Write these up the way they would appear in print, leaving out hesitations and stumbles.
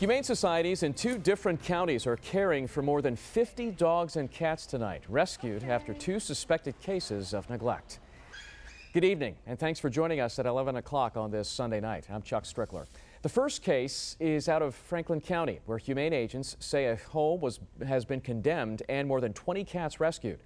Humane societies in 2 different counties are caring for more than 50 dogs and cats tonight, rescued after 2 suspected cases of neglect. Good evening, and thanks for joining us at 11 o'clock on this Sunday night. I'm Chuck Strickler. The first case is out of Franklin County, where humane agents say a home has been condemned and more than 20 cats rescued.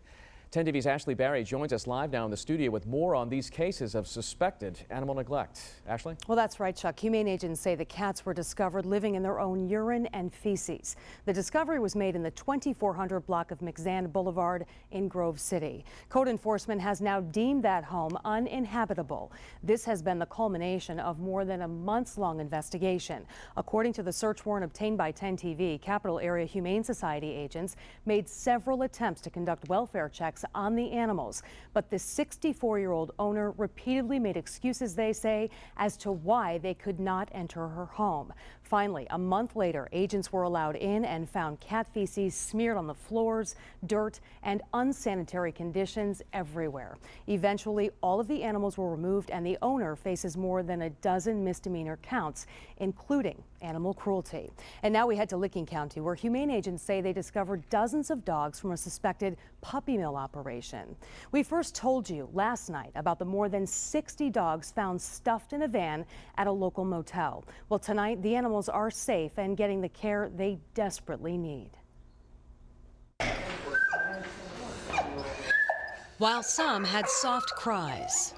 10 TV's Ashley Barry joins us live now in the studio with more on these cases of suspected animal neglect. Ashley? Well, that's right, Chuck. Humane agents say the cats were discovered living in their own urine and feces. The discovery was made in the 2400 block of McZan Boulevard in Grove City. Code enforcement has now deemed that home uninhabitable. This has been the culmination of more than a months-long investigation. According to the search warrant obtained by 10 TV, Capital Area Humane Society agents made several attempts to conduct welfare checks on the animals, but the 64-year-old owner repeatedly made excuses, they say, as to why they could not enter her home. Finally, a month later, agents were allowed in and found cat feces smeared on the floors, dirt, and unsanitary conditions everywhere. Eventually, all of the animals were removed, and the owner faces more than a dozen misdemeanor counts, including animal cruelty. And now we head to Licking County, where humane agents say they discovered dozens of dogs from a suspected puppy mill operation. We first told you last night about the more than 60 dogs found stuffed in a van at a local motel. Well, tonight the animals are safe and getting the care they desperately need. While some had soft cries,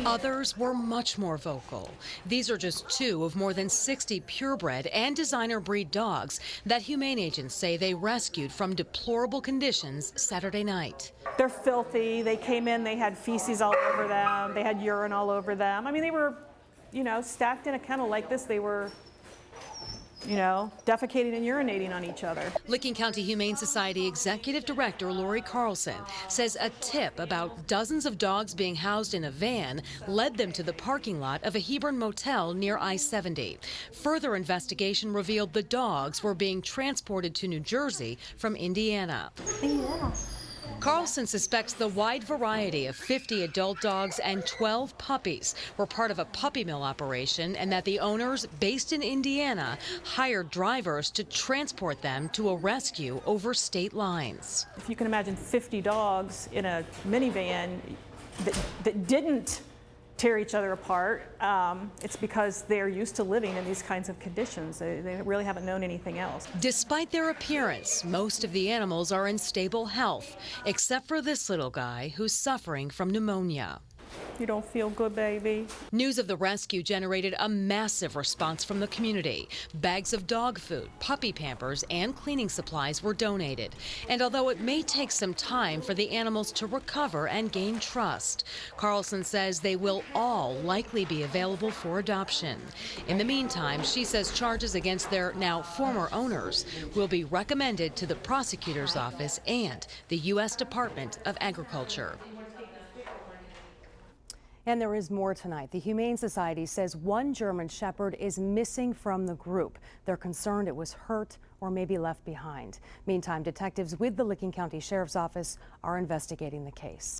others were much more vocal. These are just 2 of more than 60 purebred and designer breed dogs that humane agents say they rescued from deplorable conditions Saturday night. They're filthy. They came in, they had feces all over them, they had urine all over them. I mean, they were, stacked in a kennel like this. They were, defecating and urinating on each other. Licking County Humane Society Executive Director Lori Carlson says a tip about dozens of dogs being housed in a van led them to the parking lot of a Hebron motel near I-70. Further investigation revealed the dogs were being transported to New Jersey from Indiana. Carlson suspects the wide variety of 50 adult dogs and 12 puppies were part of a puppy mill operation, and that the owners, based in Indiana, hired drivers to transport them to a rescue over state lines. If you can imagine 50 dogs in a minivan that didn't tear each other apart, it's because they're used to living in these kinds of conditions. They really haven't known anything else. Despite their appearance, most of the animals are in stable health, except for this little guy who's suffering from pneumonia. You don't feel good, baby. News of the rescue generated a massive response from the community. Bags of dog food, puppy pampers, and cleaning supplies were donated. And although it may take some time for the animals to recover and gain trust, Carlson says they will all likely be available for adoption. In the meantime, she says charges against their now former owners will be recommended to the prosecutor's office and the U.S. Department of Agriculture. And there is more tonight. The Humane Society says one German Shepherd is missing from the group. They're concerned it was hurt or maybe left behind. Meantime, detectives with the Licking County Sheriff's Office are investigating the case.